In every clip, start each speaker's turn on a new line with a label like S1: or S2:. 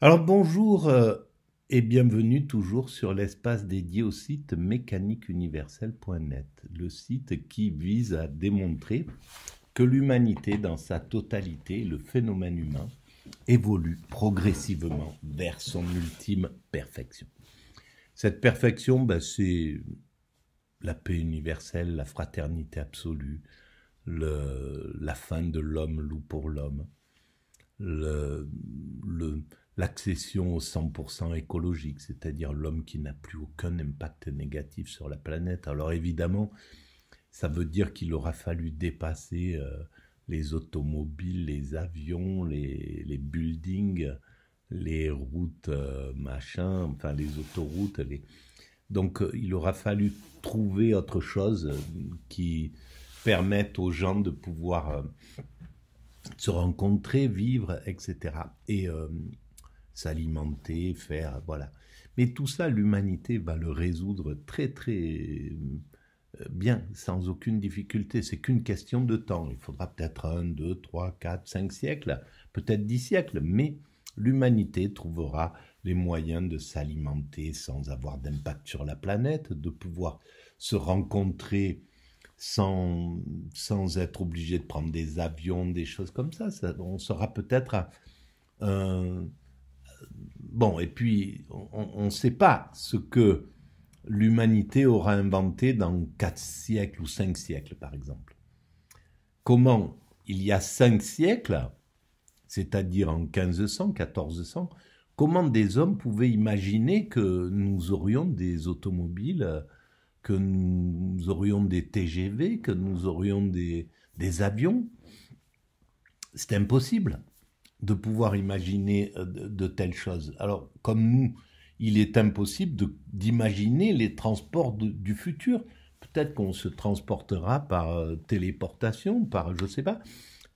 S1: Alors bonjour et bienvenue toujours sur l'espace dédié au site mécaniqueuniverselle.net, le site qui vise à démontrer que l'humanité dans sa totalité, le phénomène humain, évolue progressivement vers son ultime perfection. Cette perfection, c'est la paix universelle, la fraternité absolue, la fin de l'homme loup pour l'homme, le, l'accession au 100% écologique, c'est-à-dire l'homme qui n'a plus aucun impact négatif sur la planète. Alors évidemment, ça veut dire qu'il aura fallu dépasser les automobiles, les avions, les buildings, les routes machin, enfin les autoroutes. Donc il aura fallu trouver autre chose qui permette aux gens de pouvoir se rencontrer, vivre, etc. Et s'alimenter, faire, voilà. Mais tout ça, l'humanité va le résoudre très très bien, sans aucune difficulté. C'est qu'une question de temps. Il faudra peut-être 1, 2, 3, 4, 5 siècles, peut-être 10 siècles, mais l'humanité trouvera les moyens de s'alimenter sans avoir d'impact sur la planète, de pouvoir se rencontrer sans être obligé de prendre des avions, des choses comme ça. On sera peut-être bon, et puis on ne sait pas ce que l'humanité aura inventé dans 4 siècles ou 5 siècles, par exemple. Comment, il y a 5 siècles, c'est-à-dire en 1500, 1400, comment des hommes pouvaient imaginer que nous aurions des automobiles, que nous aurions des TGV, que nous aurions des avions? C'est impossible de pouvoir imaginer de telles choses. Alors, comme nous, il est impossible d'imaginer les transports du futur. Peut-être qu'on se transportera par téléportation, par, je ne sais pas.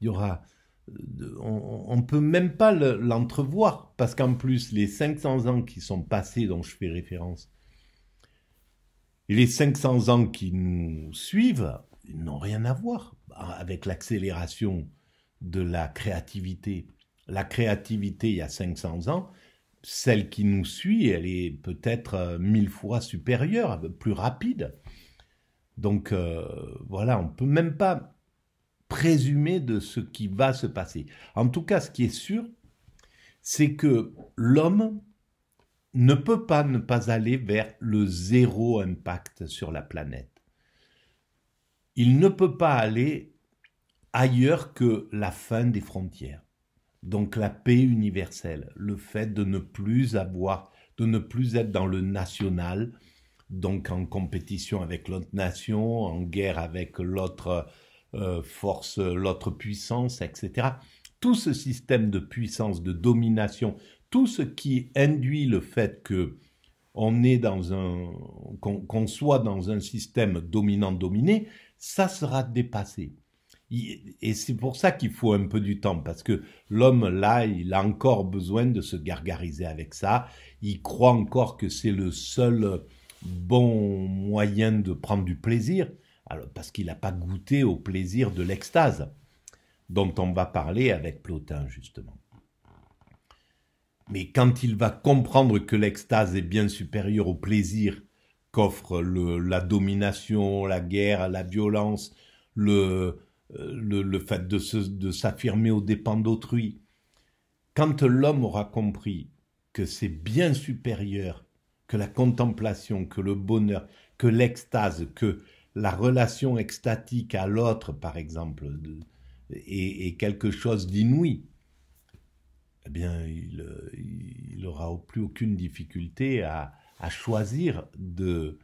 S1: Il y aura, on ne peut même pas l'entrevoir, parce qu'en plus, les 500 ans qui sont passés, dont je fais référence, et les 500 ans qui nous suivent, n'ont rien à voir avec l'accélération de la créativité. La créativité, il y a 500 ans, celle qui nous suit, elle est peut-être 1000 fois supérieure, plus rapide. Donc voilà, on ne peut même pas présumer de ce qui va se passer. En tout cas, ce qui est sûr, c'est que l'homme ne peut pas ne pas aller vers le zéro impact sur la planète. Il ne peut pas aller ailleurs que la fin des frontières. Donc la paix universelle, le fait de ne plus être dans le national, donc en compétition avec l'autre nation, en guerre avec l'autre force, l'autre puissance, etc. Tout ce système de puissance, de domination, tout ce qui induit le fait que qu'on soit dans un système dominant-dominé, ça sera dépassé. Et c'est pour ça qu'il faut un peu du temps, parce que l'homme, là, il a encore besoin de se gargariser avec ça. Il croit encore que c'est le seul bon moyen de prendre du plaisir, alors, parce qu'il n'a pas goûté au plaisir de l'extase, dont on va parler avec Plotin, justement. Mais quand il va comprendre que l'extase est bien supérieure au plaisir qu'offre la domination, la guerre, la violence, le fait de s'affirmer aux dépens d'autrui. Quand l'homme aura compris que c'est bien supérieur que la contemplation, que le bonheur, que l'extase, que la relation extatique à l'autre, par exemple, est quelque chose d'inouï, eh bien, il n'aura plus aucune difficulté à choisir de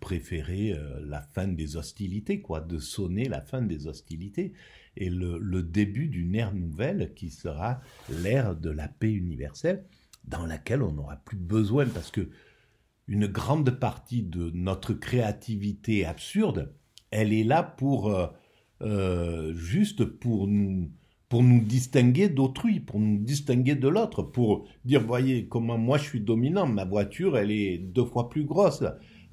S1: préférer la fin des hostilités, quoi, de sonner la fin des hostilités et le début d'une ère nouvelle qui sera l'ère de la paix universelle, dans laquelle on n'aura plus besoin, parce que une grande partie de notre créativité absurde, elle est là juste pour nous distinguer d'autrui, pour nous distinguer de l'autre, pour dire, voyez comment moi je suis dominant, ma voiture elle est 2 fois plus grosse,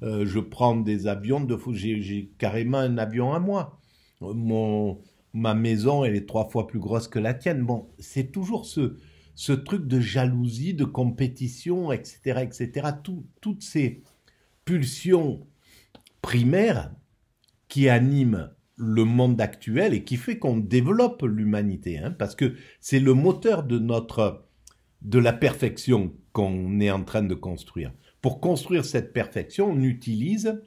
S1: je prends des avions, j'ai carrément un avion à moi, ma maison elle est 3 fois plus grosse que la tienne. Bon, c'est toujours ce truc de jalousie, de compétition, etc., etc., toutes ces pulsions primaires qui animent le monde actuel et qui fait qu'on développe l'humanité, hein, parce que c'est le moteur de la perfection qu'on est en train de construire. Pour construire cette perfection, on utilise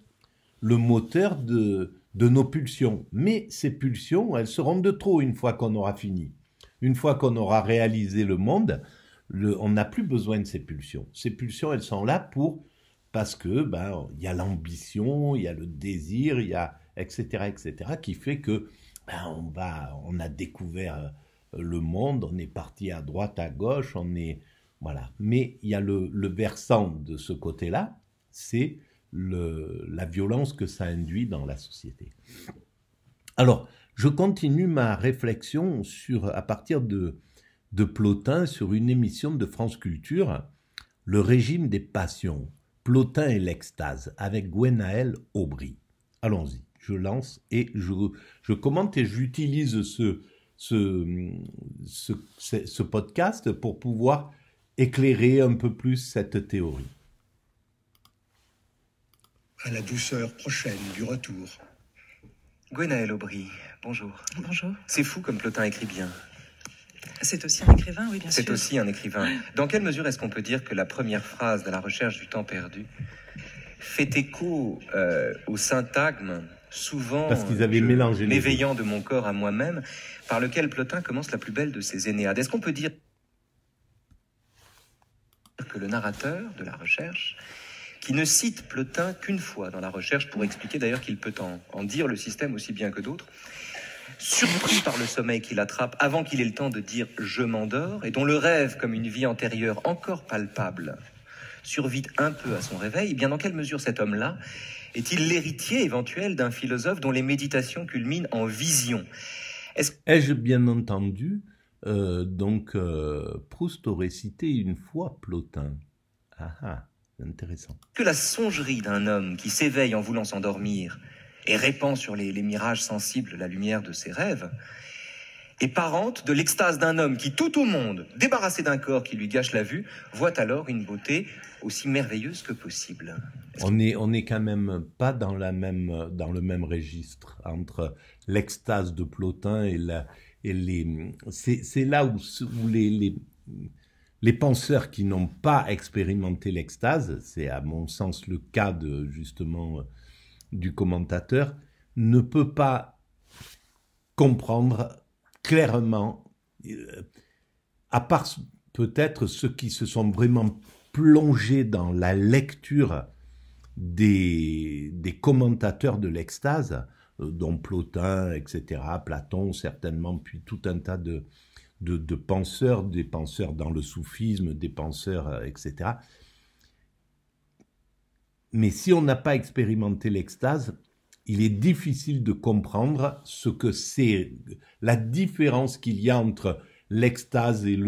S1: le moteur de nos pulsions. Mais ces pulsions, elles seront de trop une fois qu'on aura fini. Une fois qu'on aura réalisé le monde, on n'a plus besoin de ces pulsions. Ces pulsions, elles sont là parce que y a l'ambition, il y a le désir, il y a etc., etc., qui fait que on a découvert le monde, on est parti à droite, à gauche, voilà. Mais il y a le versant de ce côté-là, c'est la violence que ça induit dans la société. Alors, je continue ma réflexion à partir de Plotin sur une émission de France Culture, Le régime des passions, Plotin et l'extase, avec Gwenaëlle Aubry. Allons-y, je lance et je commente et j'utilise ce podcast pour pouvoir éclairer un peu plus cette théorie.
S2: À la douceur prochaine du retour.
S3: Gwenaëlle Aubry, bonjour.
S4: Bonjour.
S3: C'est fou comme Plotin écrit bien.
S4: C'est aussi un écrivain, oui, bien sûr.
S3: C'est aussi un écrivain. Dans quelle mesure est-ce qu'on peut dire que la première phrase de La recherche du temps perdu fait écho au syntagme, souvent
S1: parce qu'ils avaient mélangé
S3: l'éveillant de mon corps à moi-même, par lequel Plotin commence la plus belle de ses Énéades? Est-ce qu'on peut dire que le narrateur de La recherche, qui ne cite Plotin qu'une fois dans La recherche, pour expliquer d'ailleurs qu'il peut en dire le système aussi bien que d'autres, surpris par le sommeil qui l'attrape avant qu'il ait le temps de dire « je m'endors » et dont le rêve, comme une vie antérieure encore palpable, survit un peu à son réveil, bien dans quelle mesure cet homme-là est-il l'héritier éventuel d'un philosophe dont les méditations culminent en vision?
S1: Ai-je bien entendu Proust aurait cité une fois Plotin. Intéressant.
S3: Que la songerie d'un homme qui s'éveille en voulant s'endormir et répand sur les mirages sensibles la lumière de ses rêves est parente de l'extase d'un homme qui, tout au monde, débarrassé d'un corps qui lui gâche la vue, voit alors une beauté aussi merveilleuse que possible.
S1: On est quand même pas dans le même registre entre l'extase de Plotin c'est là où les penseurs qui n'ont pas expérimenté l'extase, c'est à mon sens le cas justement du commentateur, ne peut pas comprendre clairement, à part peut-être ceux qui se sont vraiment plongés dans la lecture des commentateurs de l'extase, dont Plotin, etc., Platon certainement, puis tout un tas de penseurs, des penseurs dans le soufisme, des penseurs, etc. Mais si on n'a pas expérimenté l'extase, il est difficile de comprendre ce que c'est, la différence qu'il y a entre l'extase et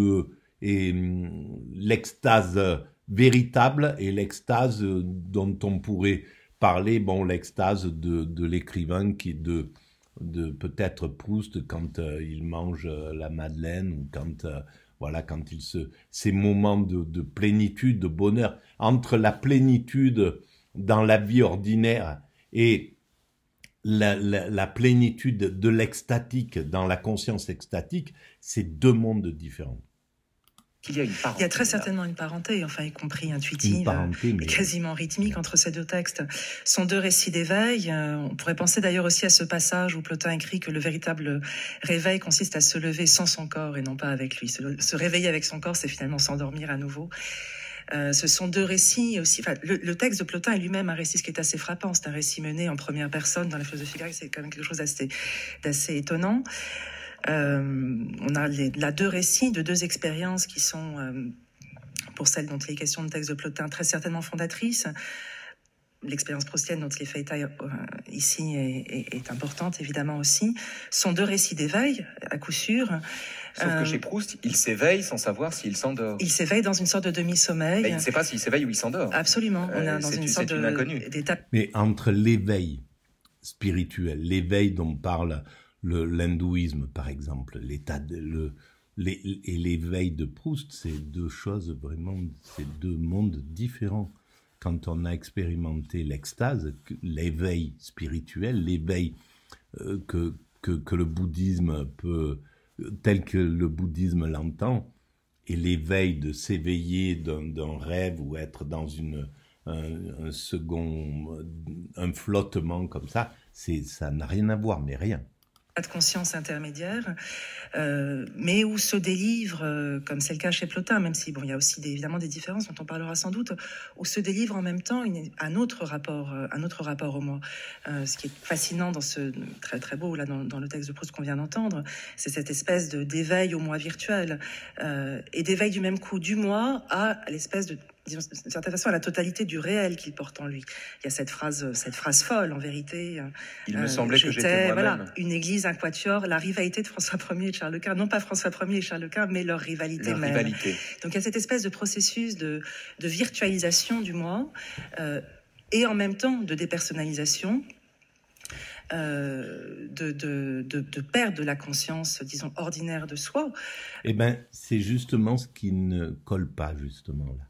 S1: l'extase véritable et l'extase dont on pourrait parler, l'extase de l'écrivain de peut-être Proust quand il mange la madeleine ou quand ces moments de plénitude, de bonheur, entre la plénitude dans la vie ordinaire et la plénitude de l'extatique dans la conscience extatique, c'est deux mondes différents.
S3: Il
S4: y a très certainement une parenté, y compris intuitive, quasiment rythmique entre ces deux textes. Ce sont deux récits d'éveil. On pourrait penser d'ailleurs aussi à ce passage où Plotin écrit que le véritable réveil consiste à se lever sans son corps et non pas avec lui. Se réveiller avec son corps, c'est finalement s'endormir à nouveau. Ce sont deux récits aussi. Le texte de Plotin est lui-même un récit, ce qui est assez frappant. C'est un récit mené en première personne dans la philosophie grecque. C'est quand même quelque chose d'assez étonnant. On a là deux récits de deux expériences qui sont, pour celles dont il est question de texte de Plotin, très certainement fondatrices. L'expérience proustienne dont il est fait état ici est importante, évidemment aussi. Ce sont deux récits d'éveil, à coup sûr.
S3: Sauf que chez Proust, il s'éveille sans savoir s'il s'endort.
S4: Il s'éveille dans une sorte de demi-sommeil.
S3: Il ne sait pas s'il s'éveille ou il s'endort.
S4: Absolument. On est dans une sorte d'étape.
S1: Mais entre l'éveil spirituel, l'éveil dont parle l'hindouisme, par exemple, Et l'éveil de Proust, c'est deux choses vraiment, c'est deux mondes différents. Quand on a expérimenté l'extase, l'éveil spirituel, l'éveil que le bouddhisme peut, tel que le bouddhisme l'entend, et l'éveil de s'éveiller d'un rêve ou être dans un flottement comme ça, ça n'a rien à voir, mais rien.
S4: Pas de conscience intermédiaire, mais où se délivre, comme c'est le cas chez Plotin, même si il y a aussi évidemment des différences dont on parlera sans doute, où se délivre en même temps un autre rapport au moi. Ce qui est fascinant dans ce très très beau là dans le texte de Proust qu'on vient d'entendre, c'est cette espèce d'éveil au moi virtuel et d'éveil du même coup du moi à l'espèce de, disons, d'une certaine façon, à la totalité du réel qu'il porte en lui. Il y a cette phrase folle, en vérité.
S3: Il me semblait que j'étais moi-même.
S4: Voilà, une église, un quatuor, la rivalité de François Ier et de Charles Quint. Non pas François Ier et Charles Quint, mais leur rivalité même. Donc il y a cette espèce de processus de virtualisation du moi et en même temps de dépersonnalisation. De perte de la conscience, disons, ordinaire de soi.
S1: Eh bien, c'est justement ce qui ne colle pas, justement, là.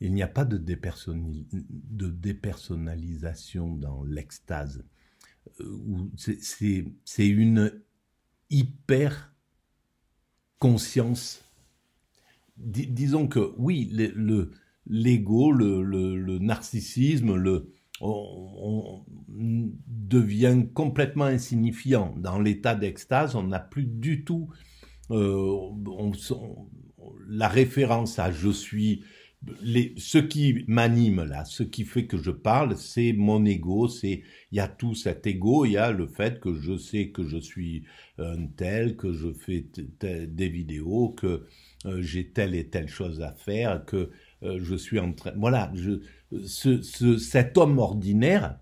S1: Il n'y a pas de dépersonnalisation dans l'extase. C'est une hyper conscience. Disons que oui, l'ego, le narcissisme, on devient complètement insignifiant. Dans l'état d'extase, on n'a plus du tout la référence à je suis. Ce qui m'anime là, ce qui fait que je parle, c'est mon ego, il y a tout cet ego, il y a le fait que je sais que je suis un tel, que je fais des vidéos, que j'ai telle et telle chose à faire, que je suis en train... Voilà, cet homme ordinaire,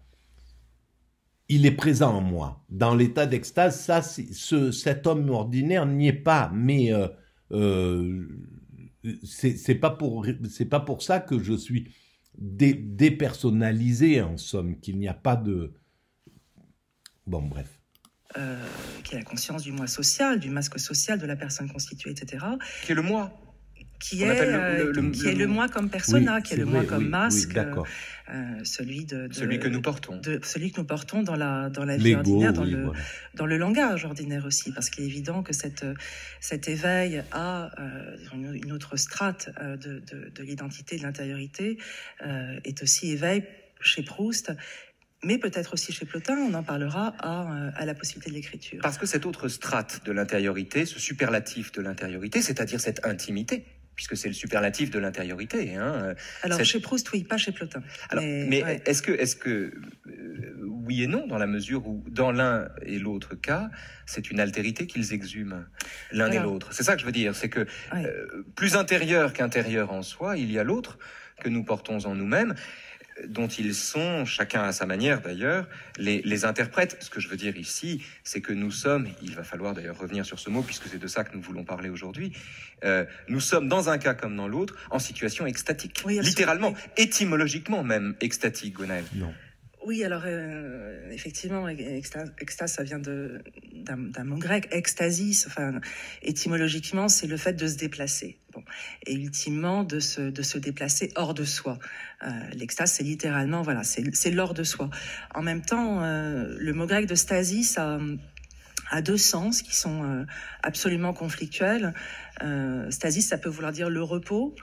S1: il est présent en moi. Dans l'état d'extase, cet homme ordinaire n'y est pas, mais... c'est pas pour ça que je suis dépersonnalisé, en somme, qu'il n'y a pas de... Bon, bref.
S4: Qui a la conscience du moi social, du masque social, de la personne constituée, etc.
S3: Qui est le moi.
S4: Qui est le moi comme persona, oui, qui est le moi comme masque, celui
S3: que nous portons.
S4: Celui que nous portons dans la vie ordinaire, dans le langage ordinaire aussi, parce qu'il est évident que cet éveil à une autre strate de l'identité, de l'intériorité, est aussi éveil chez Proust, mais peut-être aussi chez Plotin, on en parlera, à la possibilité de l'écriture.
S3: Parce que cette autre strate de l'intériorité, ce superlatif de l'intériorité, c'est-à-dire cette intimité, puisque c'est le superlatif de l'intériorité. Hein.
S4: Alors, chez Proust, oui, pas chez Plotin.
S3: Alors, mais ouais. Est-ce que oui et non, dans la mesure où, dans l'un et l'autre cas, c'est une altérité qu'ils exhument, l'un et l'autre. C'est ça que je veux dire, c'est que plus intérieur qu'intérieur en soi, il y a l'autre que nous portons en nous-mêmes, dont ils sont, chacun à sa manière d'ailleurs, les interprètes. Ce que je veux dire ici, c'est que nous sommes, il va falloir d'ailleurs revenir sur ce mot, puisque c'est de ça que nous voulons parler aujourd'hui, nous sommes dans un cas comme dans l'autre, en situation extatique. Oui, littéralement, étymologiquement même extatique, Gwenaëlle.
S1: Non.
S4: Oui, alors effectivement, extase, ça vient d'un mot grec, extasis. Enfin, étymologiquement, c'est le fait de se déplacer. Bon, et ultimement de se déplacer hors de soi. L'extase, c'est littéralement, voilà, c'est l'hors de soi. En même temps, le mot grec de stasis a deux sens qui sont absolument conflictuels. Stasis, ça peut vouloir dire le repos.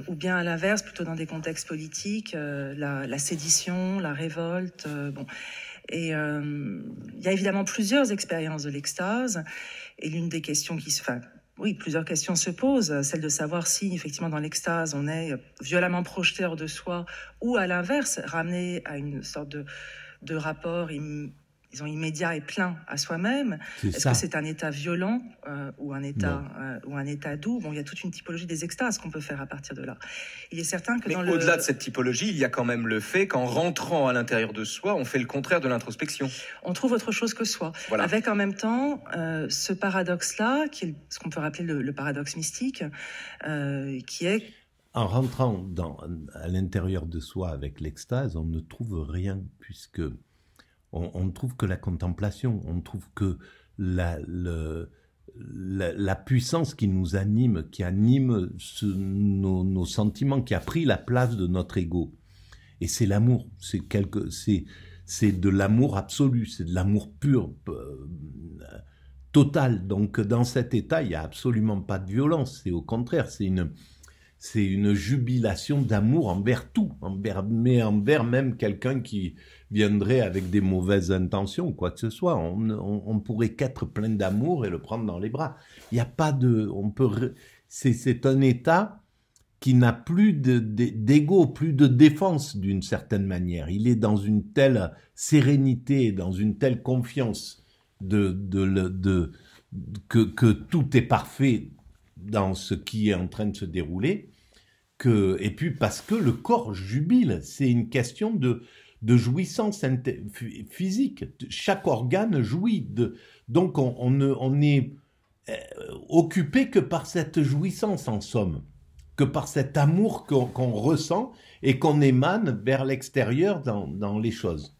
S4: Ou bien à l'inverse, plutôt dans des contextes politiques, la sédition, la révolte. Et il y a évidemment plusieurs expériences de l'extase. Et l'une des questions plusieurs questions se posent. Celle de savoir si, effectivement, dans l'extase, on est violemment projeté hors de soi, ou à l'inverse, ramené à une sorte de rapport immédiat et plein à soi-même. Est-ce que c'est un état violent ou un état doux? Bon, il y a toute une typologie des extases qu'on peut faire à partir de là. Il est certain que
S3: au-delà de cette typologie, il y a quand même le fait qu'en rentrant à l'intérieur de soi, on fait le contraire de l'introspection.
S4: On trouve autre chose que soi. Voilà. Avec en même temps ce paradoxe-là, qui est ce qu'on peut rappeler le paradoxe mystique, qui est...
S1: En rentrant à l'intérieur de soi avec l'extase, on ne trouve rien, puisque... On ne trouve que la contemplation, on ne trouve que la puissance qui nous anime, qui anime nos sentiments, qui a pris la place de notre ego. Et c'est l'amour, c'est de l'amour absolu, c'est de l'amour pur, total. Donc dans cet état, il n'y a absolument pas de violence, c'est au contraire, c'est une jubilation d'amour envers tout, mais envers même quelqu'un qui viendrait avec des mauvaises intentions, quoi que ce soit. On pourrait qu'être plein d'amour et le prendre dans les bras. Il n'y a pas de... C'est un état qui n'a plus d'ego, plus de défense d'une certaine manière. Il est dans une telle sérénité, dans une telle confiance que tout est parfait dans ce qui est en train de se dérouler, et puis parce que le corps jubile, c'est une question de jouissance physique. Chaque organe jouit. Donc on est occupé que par cette jouissance en somme, que par cet amour qu'on ressent et qu'on émane vers l'extérieur dans les choses.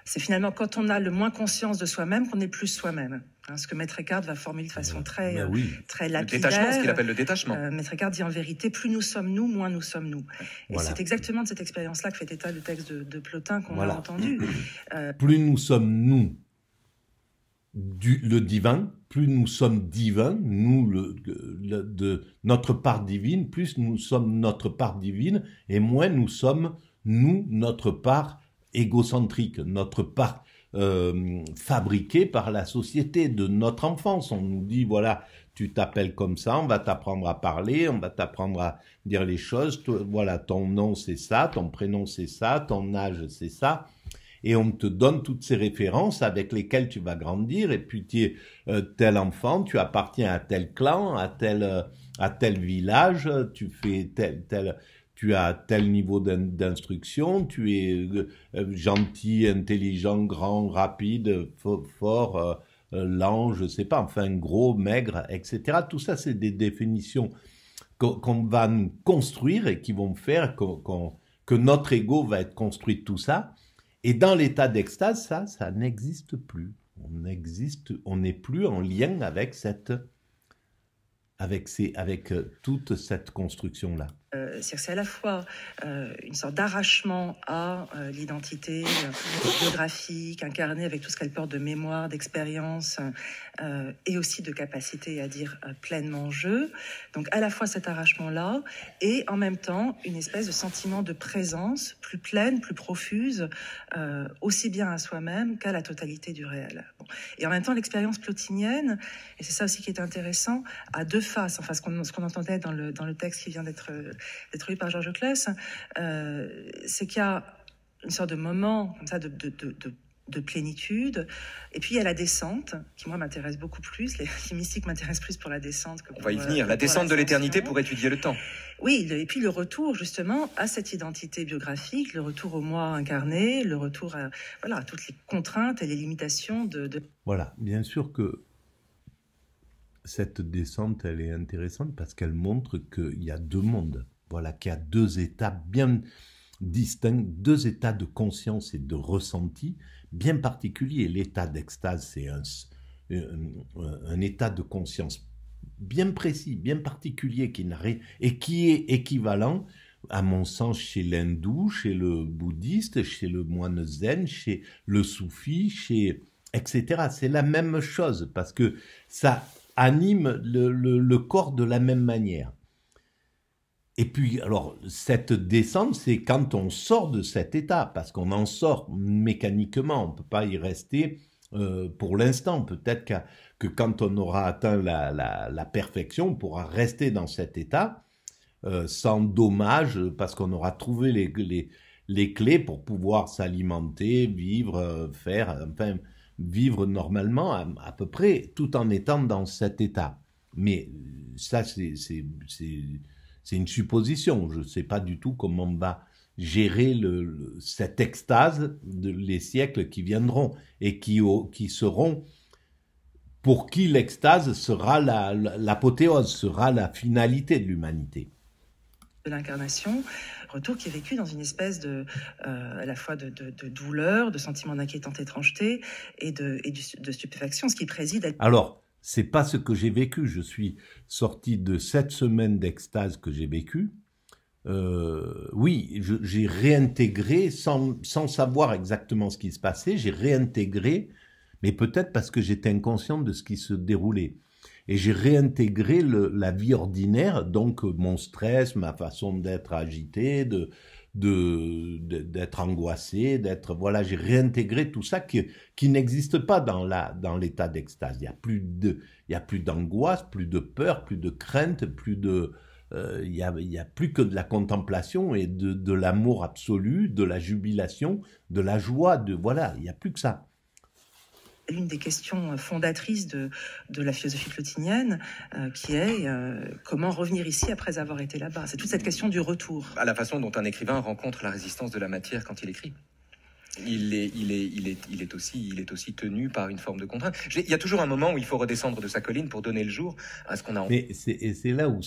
S4: C'est finalement quand on a le moins conscience de soi-même qu'on est plus soi-même. Ce que Maître Eckhart va formuler de façon très lapidaire.
S3: Le détachement, ce qu'il appelle le détachement.
S4: Maître Eckhart dit en vérité, plus nous sommes nous, moins nous sommes nous. Et c'est exactement de cette expérience-là que fait état le texte de Plotin qu'on a entendu.
S1: Plus nous sommes nous, le divin, plus nous sommes divins, nous, de notre part divine, plus nous sommes notre part divine, et moins nous sommes, nous, notre part égocentrique, notre part fabriquée par la société de notre enfance. On nous dit, voilà, tu t'appelles comme ça, on va t'apprendre à parler, on va t'apprendre à dire les choses, voilà, ton nom c'est ça, ton prénom c'est ça, ton âge c'est ça. Et on te donne toutes ces références avec lesquelles tu vas grandir, et puis tu es tel enfant, tu appartiens à tel clan, à tel village, tu fais tu as tel niveau d'instruction, tu es gentil, intelligent, grand, rapide, fort, lent, je sais pas, enfin gros, maigre, etc. Tout ça, c'est des définitions qu'on va nous construire et qui vont faire que notre ego va être construit de tout ça. Et dans l'état d'extase, ça n'existe plus. On n'est plus en lien avec toute cette construction-là.
S4: C'est à la fois une sorte d'arrachement à l'identité biographique, incarnée avec tout ce qu'elle porte de mémoire, d'expérience, et aussi de capacité à dire pleinement je. Donc à la fois cet arrachement-là, et en même temps une espèce de sentiment de présence plus pleine, plus profuse, aussi bien à soi-même qu'à la totalité du réel. Bon. Et en même temps, l'expérience plotinienne, et c'est ça aussi qui est intéressant, a deux faces. Enfin, ce qu'on entendait dans le texte qui vient d'être lu par Georges Claes, c'est qu'il y a une sorte de moment comme ça de plénitude, et puis il y a la descente qui moi m'intéresse beaucoup plus. Les mystiques m'intéressent plus pour la descente que pour,
S3: on va y venir, la descente de l'éternité pour étudier le temps.
S4: Oui, et puis le retour justement à cette identité biographique, le retour au moi incarné, le retour à toutes les contraintes et les limitations de...
S1: Voilà, bien sûr que cette descente, elle est intéressante parce qu'elle montre qu'il y a deux mondes. Voilà, qu'il y a deux états bien distincts, deux états de conscience et de ressenti bien particuliers. L'état d'extase, c'est un état de conscience bien précis, bien particulier, et qui est équivalent, à mon sens, chez l'hindou, chez le bouddhiste, chez le moine zen, chez le soufi, etc. C'est la même chose, parce que ça anime le corps de la même manière. Et puis, alors, cette descente, c'est quand on sort de cet état, parce qu'on en sort mécaniquement, on ne peut pas y rester pour l'instant. Peut-être que quand on aura atteint la perfection, on pourra rester dans cet état sans dommage, parce qu'on aura trouvé les clés pour pouvoir s'alimenter, vivre, vivre normalement à peu près, tout en étant dans cet état. Mais ça, c'est une supposition. Je ne sais pas du tout comment on va gérer cette extase les siècles qui viendront et qui seront, pour qui l'extase sera l'apothéose, sera la finalité de l'humanité.
S4: de l'incarnation, retour qui est vécu dans une espèce de, à la fois de douleur, de sentiment d'inquiétante étrangeté et de stupéfaction, ce qui préside à...
S1: Alors, c'est pas ce que j'ai vécu. Je suis sorti de 7 semaines d'extase que j'ai vécu. Oui, j'ai réintégré, sans savoir exactement ce qui se passait, j'ai réintégré, mais peut-être parce que j'étais inconscient de ce qui se déroulait. Et j'ai réintégré la vie ordinaire, donc mon stress, ma façon d'être agité, d'être angoissé, voilà, j'ai réintégré tout ça qui n'existe pas dans l'état d'extase. Il y a plus d'angoisse, plus de peur, plus de crainte, il y a plus que de la contemplation et de l'amour absolu, de la jubilation, de la joie, voilà, il y a plus que ça.
S4: L'une des questions fondatrices de la philosophie plotinienne, qui est comment revenir ici après avoir été là-bas. C'est toute cette question du retour.
S3: À la façon dont un écrivain rencontre la résistance de la matière quand il écrit. Il est aussi tenu par une forme de contrainte. Il y a toujours un moment où il faut redescendre de sa colline pour donner le jour à ce qu'on a.
S1: Mais c'est là où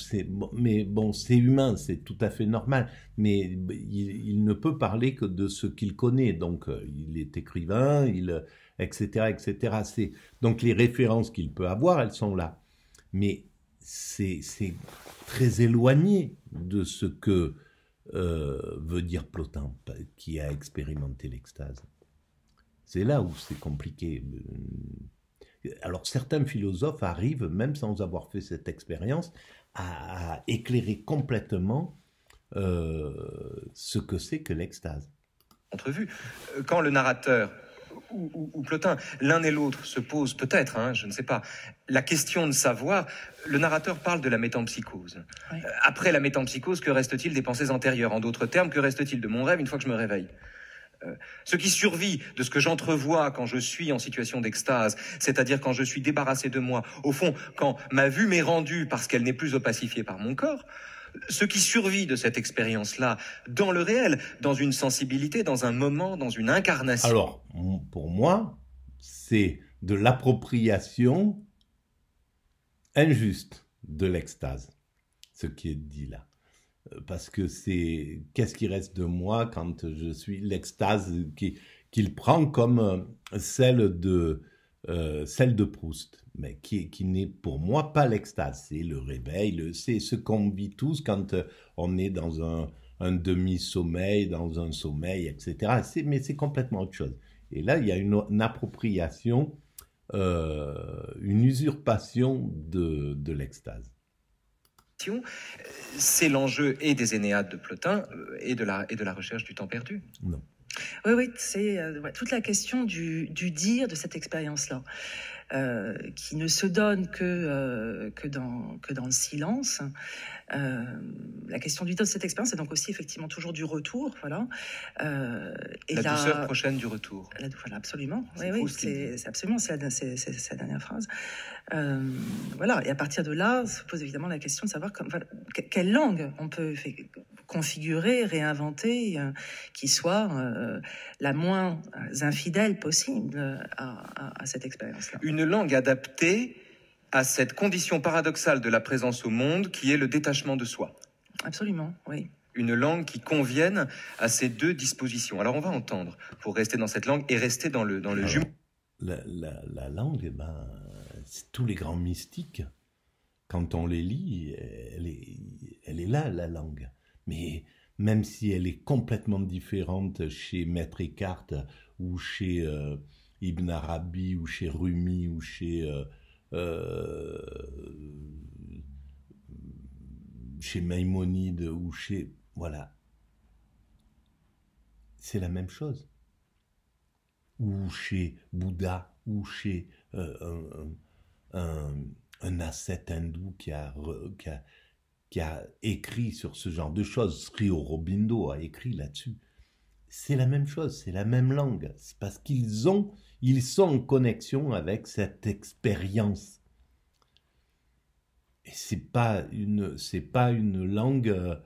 S1: mais bon, c'est humain, c'est tout à fait normal. Mais il ne peut parler que de ce qu'il connaît. Donc, il est écrivain, etc., etc. Donc, les références qu'il peut avoir, elles sont là. Mais c'est très éloigné de ce que veut dire Plotin, qui a expérimenté l'extase. C'est là où c'est compliqué. Alors certains philosophes arrivent, même sans avoir fait cette expérience, à éclairer complètement ce que c'est que l'extase.
S3: Entrevue. Quand le narrateur ou Plotin, l'un et l'autre se posent peut-être, je ne sais pas, la question de savoir, le narrateur parle de la métempsychose. Oui. Après la métempsychose, que reste-t-il des pensées antérieures? En d'autres termes, que reste-t-il de mon rêve une fois que je me réveille? Ce qui survit de ce que j'entrevois quand je suis en situation d'extase, c'est-à-dire quand je suis débarrassé de moi, au fond, quand ma vue m'est rendue parce qu'elle n'est plus opacifiée par mon corps, ce qui survit de cette expérience-là, dans le réel, dans une sensibilité, dans un moment, dans une incarnation.
S1: Alors, pour moi, c'est de l'appropriation injuste de l'extase, ce qui est dit là. Parce que c'est qu'est-ce qui reste de moi quand je suis l'extase qu'il prend comme celle de Proust, mais qui n'est pour moi pas l'extase, c'est le réveil, c'est ce qu'on vit tous quand on est dans un demi-sommeil, dans un sommeil, etc. Mais c'est complètement autre chose. Et là, il y a une appropriation, une usurpation de l'extase.
S3: C'est l'enjeu et des Énéades de Plotin et de la recherche du temps perdu.
S1: Non.
S4: Oui, c'est toute la question du dire de cette expérience-là, qui ne se donne que dans le silence. La question du temps de cette expérience est donc aussi effectivement toujours du retour, voilà.
S3: Et la douceur prochaine du retour.
S4: Voilà, absolument. Oui, c'est absolument c'est la dernière phrase. Voilà, et à partir de là, se pose évidemment la question de savoir quelle langue on peut configurer, réinventer, qui soit la moins infidèle possible à cette expérience-là.
S3: Une langue adaptée à cette condition paradoxale de la présence au monde qui est le détachement de soi.
S4: Absolument, oui.
S3: Une langue qui convienne à ces deux dispositions. Alors on va entendre, pour rester dans cette langue et rester dans le jumeau.
S1: La langue, tous les grands mystiques, quand on les lit, elle est là, la langue. Mais même si elle est complètement différente chez Maître Eckhart, ou chez Ibn Arabi, ou chez Rumi, ou chez Maïmonide, ou chez... Voilà. C'est la même chose. Ou chez Bouddha, ou chez un ascète hindou qui a écrit sur ce genre de choses. Sri Aurobindo a écrit là-dessus. C'est la même chose, c'est la même langue. C'est parce qu'ils sont en connexion avec cette expérience. Et c'est pas une langue.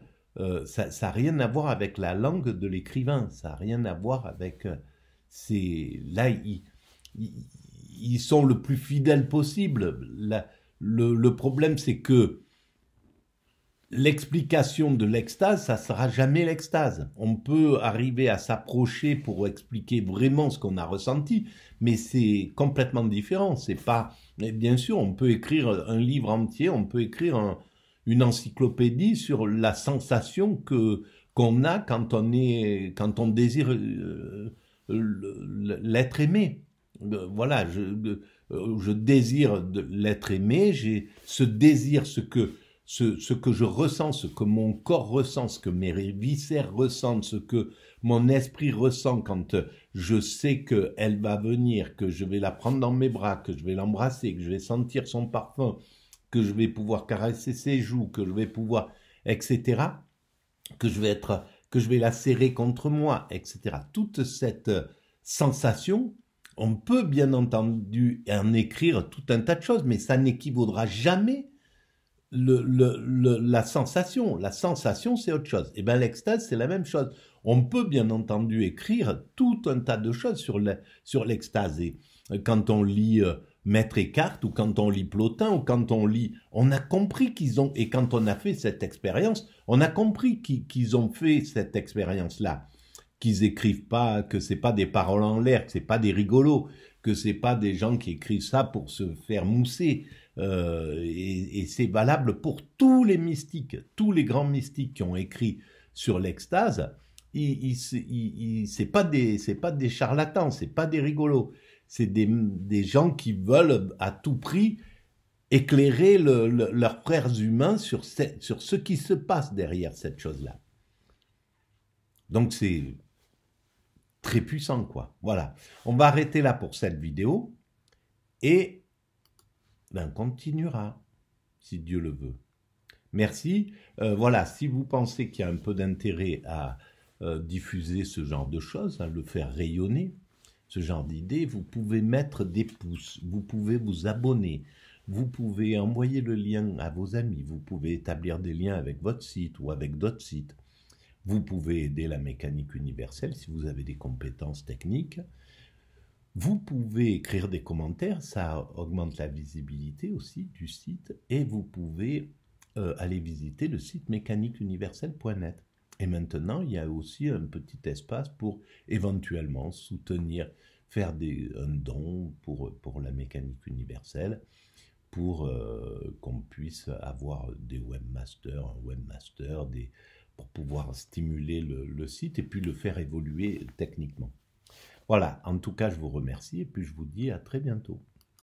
S1: Ça n'a rien à voir avec la langue de l'écrivain. Ça n'a rien à voir avec. Là, ils sont le plus fidèles possible. Le problème, c'est que l'explication de l'extase, ça sera jamais l'extase. On peut arriver à s'approcher pour expliquer vraiment ce qu'on a ressenti, mais c'est complètement différent. C'est pas, mais bien sûr, on peut écrire un livre entier, on peut écrire une encyclopédie sur la sensation qu'on a quand on désire l'être aimé. Voilà, je désire l'être aimé, j'ai ce désir, ce que je ressens, ce que mon corps ressent, ce que mes viscères ressentent, ce que mon esprit ressent quand je sais qu'elle va venir, que je vais la prendre dans mes bras, que je vais l'embrasser, que je vais sentir son parfum, que je vais pouvoir caresser ses joues, que je vais pouvoir, etc., que je vais la serrer contre moi, etc. Toute cette sensation, on peut bien entendu en écrire tout un tas de choses, mais ça n'équivaudra jamais la sensation. La sensation, c'est autre chose. Et bien, l'extase, c'est la même chose. On peut bien entendu écrire tout un tas de choses sur l'extase. Et quand on lit Maître Eckhart, ou quand on lit Plotin, ou quand on a compris et quand on a fait cette expérience, on a compris qu'ils ont fait cette expérience-là. Qu'ils écrivent pas, que c'est pas des paroles en l'air, que c'est pas des rigolos, que c'est pas des gens qui écrivent ça pour se faire mousser. Et c'est valable pour tous les mystiques, tous les grands mystiques qui ont écrit sur l'extase. C'est pas des charlatans, c'est pas des rigolos, c'est des gens qui veulent à tout prix éclairer leurs frères humains sur ce qui se passe derrière cette chose-là. Donc c'est très puissant, quoi. Voilà. On va arrêter là pour cette vidéo et on continuera, si Dieu le veut. Merci. Voilà, si vous pensez qu'il y a un peu d'intérêt à diffuser ce genre de choses, à le faire rayonner, ce genre d'idées, vous pouvez mettre des pouces, vous pouvez vous abonner, vous pouvez envoyer le lien à vos amis, vous pouvez établir des liens avec votre site ou avec d'autres sites. Vous pouvez aider la mécanique universelle si vous avez des compétences techniques. Vous pouvez écrire des commentaires, ça augmente la visibilité aussi du site. Et vous pouvez aller visiter le site mécaniqueuniverselle.net. Et maintenant, il y a aussi un petit espace pour éventuellement soutenir, faire un don pour la mécanique universelle, pour qu'on puisse avoir des webmasters, un webmaster, pour pouvoir stimuler le site et puis le faire évoluer techniquement. Voilà, en tout cas, je vous remercie et puis je vous dis à très bientôt.